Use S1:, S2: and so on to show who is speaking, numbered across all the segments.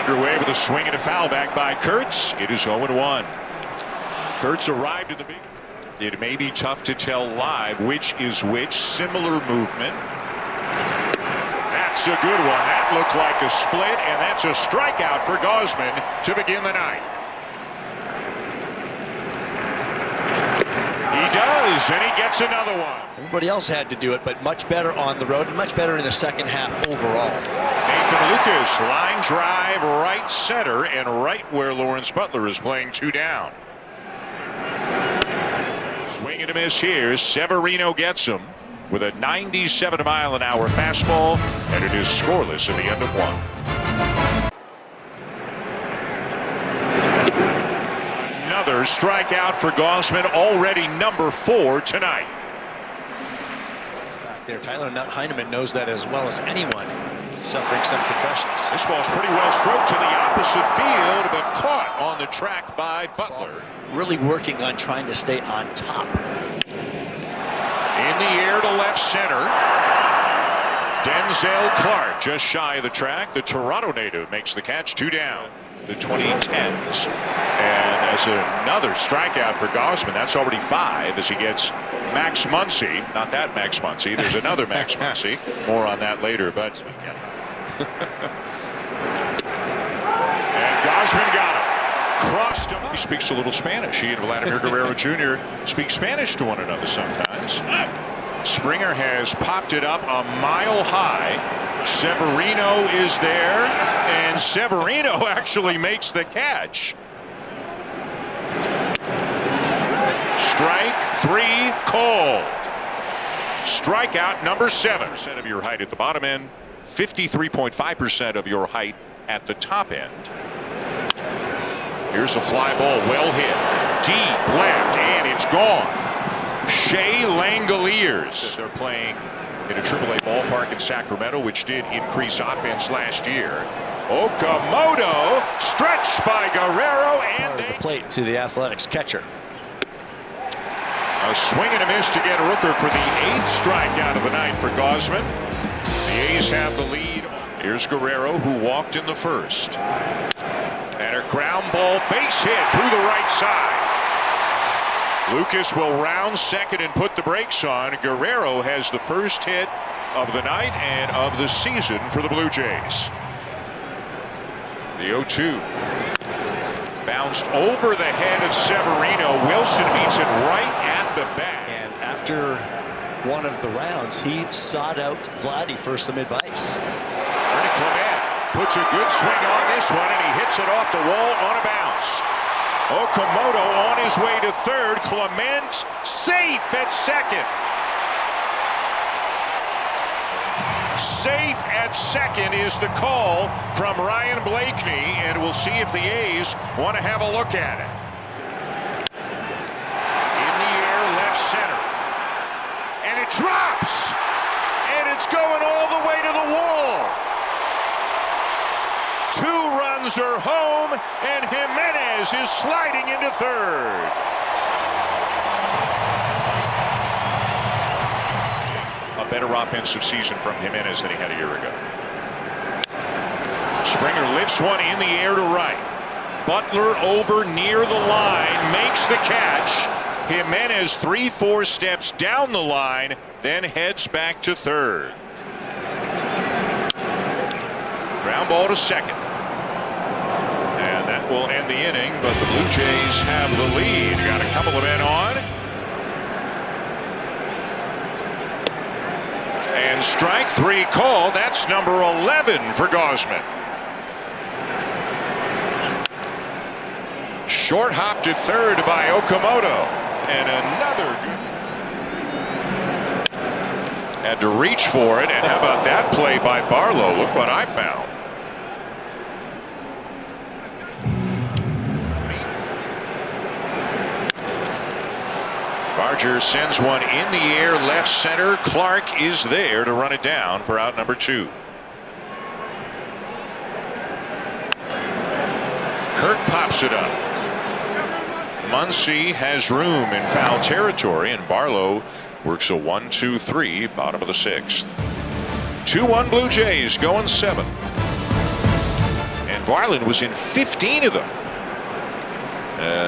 S1: Underway with a swing and a foul back by Kurtz. It is 0-1. Kurtz arrived in the big. It may be tough to tell live which is which. Similar movement. That's a good one. That looked like a split, and that's a strikeout for Gausman to begin the night. He does, and he gets another one.
S2: Everybody else had to do it, but much better on the road and much better in the second half overall.
S1: Nathan Lucas, line drive right center and right where Lawrence Butler is playing two down. Swing and a miss here. Severino gets him with a 97-mile-an-hour fastball, and it is scoreless at the end of one. Another strikeout for Gausman, already number 4 tonight.
S2: Back there, Tyler Heineman knows that as well as anyone suffering some concussions.
S1: This ball's pretty well stroked to the opposite field, but caught on the track by Butler.
S2: Really working on trying to stay on top.
S1: In the air to left center. Denzel Clark just shy of the track. The Toronto native makes the catch, two down. The 2010s. And as another strikeout for Gausman, that's already 5 as he gets Max Muncy. Not that Max Muncy. There's another Max Muncy. More on that later. But and Gausman got him. Crossed him. He speaks a little Spanish. He and Vladimir Guerrero Jr. speak Spanish to one another sometimes. Springer has popped it up a mile high. Severino is there, and Severino actually makes the catch. Strike 3 called. Strikeout number 7. % of your height at the bottom end, 53.5% of your height at the top end. Here's a fly ball, well hit, deep left, and it's gone. Shea Langoliers. They're playing in a AAA ballpark in Sacramento, which did increase offense last year. Okamoto stretched by Guerrero, and
S2: the plate to the Athletics catcher.
S1: A swing and a miss to get Rooker for the 8th strikeout of the night for Gausman. The A's have the lead. Here's Guerrero, who walked in the first. And a ground ball base hit through the right side. Lucas will round second and put the brakes on. Guerrero has the first hit of the night and of the season for the Blue Jays. The 0-2. Bounced over the head of Severino. Wilson meets it right at the bat.
S2: And after one of the rounds, he sought out Vladdy for some advice.
S1: Ernie Clement puts a good swing on this one, and he hits it off the wall on a bounce. Okamoto on his way to third. Clement safe at second. Safe at second is the call from Ryan Blakeney, and we'll see if the A's want to have a look at it. In the air, left center. And it drops. And it's going all the way to the wall. 2 runs are home, and Jimenez is sliding into third. A better offensive season from Jimenez than he had a year ago. Springer lifts one in the air to right. Butler over near the line, makes the catch. Jimenez 3-4 steps down the line, then heads back to third. Ground ball to second. And that will end the inning, but the Blue Jays have the lead. Got a couple of men on. And strike 3 called. That's number 11 for Gausman. Short hopped at third by Okamoto. And another good. Had to reach for it. And how about that play by Barlow? Look what I found. Barger sends one in the air left center. Clark is there to run it down for out number 2. Kirk pops it up. Muncy has room in foul territory, and Barlow works a 1-2-3, bottom of the 6th. 2-1 Blue Jays going 7th. And McFarland was in 15 of them.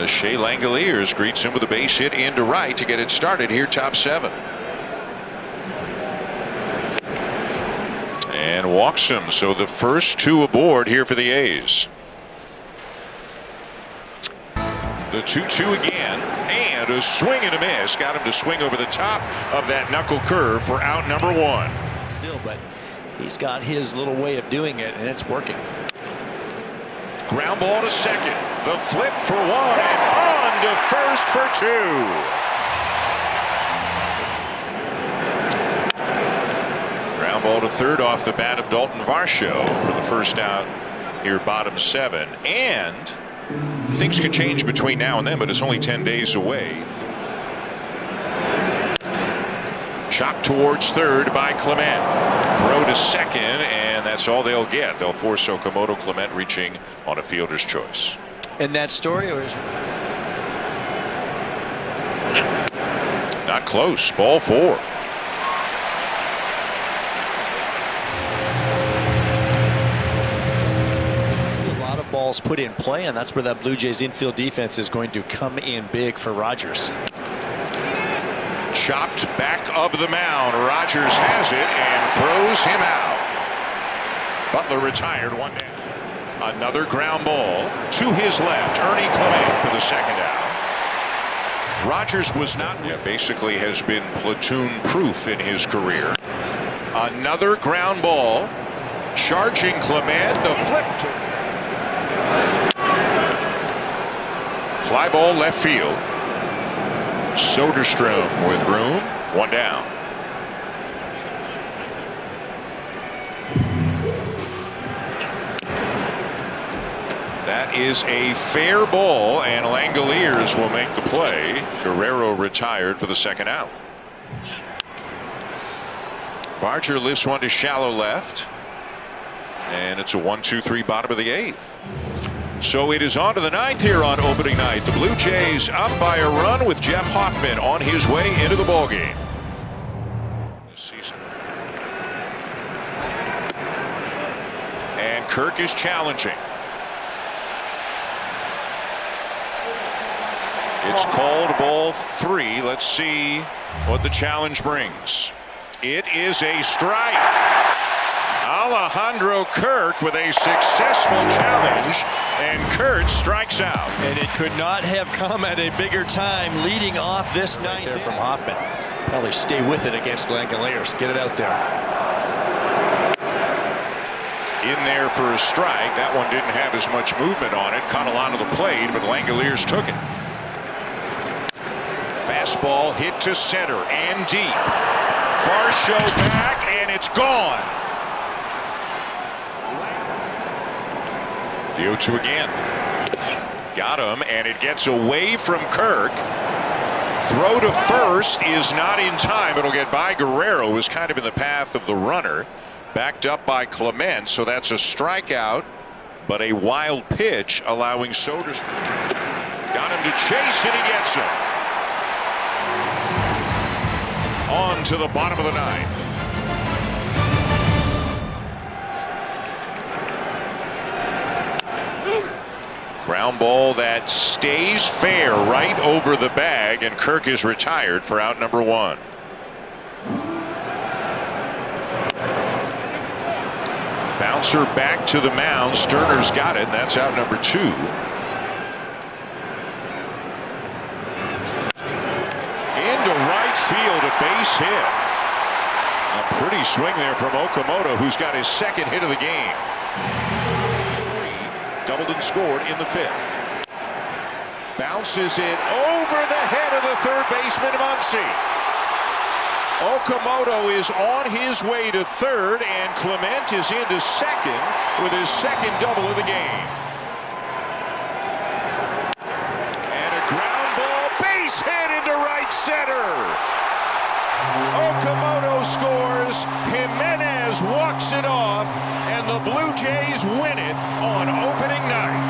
S1: Shea Langoliers greets him with a base hit into right to get it started here, top 7. And walks him, so the first 2 aboard here for the A's. The 2-2 again, and a swing and a miss. Got him to swing over the top of that knuckle curve for out number 1.
S2: Still, but he's got his little way of doing it, and it's working.
S1: Ground ball to second. The flip for 1, and on to first for 2. Ground ball to third off the bat of Dalton Varsho for the first out here, bottom 7. And things could change between now and then, but it's only 10 days away. Chopped towards third by Clement. Throw to second, and that's all they'll get. They'll force Okamoto. Clement reaching on a fielder's choice.
S2: And that story was
S1: not close. Ball 4.
S2: balls put in play, and that's where that Blue Jays infield defense is going to come in big for Rogers.
S1: Chopped back of the mound. Rogers has it and throws him out. Butler retired, 1 down. Another ground ball to his left. Ernie Clement for the second out. Rogers was not, basically has been platoon proof in his career. Another ground ball. Charging Clement. The flip to fly ball left field. Soderstrom with room. 1 down. That is a fair ball, and Langoliers will make the play. Guerrero retired for the second out. Barger lifts one to shallow left, and it's a 1-2-3 bottom of the 8th. So it is on to the 9th here on opening night. The Blue Jays up by a run with Jeff Hoffman on his way into the ballgame this season. And Kirk is challenging. It's called ball 3. Let's see what the challenge brings. It is a strike. Alejandro Kirk with a successful challenge, and Kurt strikes out.
S2: And it could not have come at a bigger time leading off this night there from Hoffman. Probably stay with it against Langoliers. Get it out there.
S1: In there for a strike. That one didn't have as much movement on it. Caught a lot of the plate, but Langoliers took it. Fastball hit to center and deep. Varsho back, and it's gone. The 0-2 again. Got him, and it gets away from Kirk. Throw to first is not in time. It'll get by Guerrero, who was kind of in the path of the runner. Backed up by Clement, so that's a strikeout, but a wild pitch allowing Soderstrom. Got him to chase, and he gets him. On to the bottom of the 9th. Ground ball that stays fair right over the bag, and Kirk is retired for out number 1. Bouncer back to the mound. Sterner's got it, and that's out number 2. Into right field, a base hit. A pretty swing there from Okamoto, who's got his second hit of the game. Doubled and scored in the 5th. Bounces it over the head of the third baseman, Muncy. Okamoto is on his way to third, and Clement is into second with his second double of the game. And a ground ball, base hit into right center. Okamoto scores. Jimenez walks it off, and the Blue Jays win it on opening night.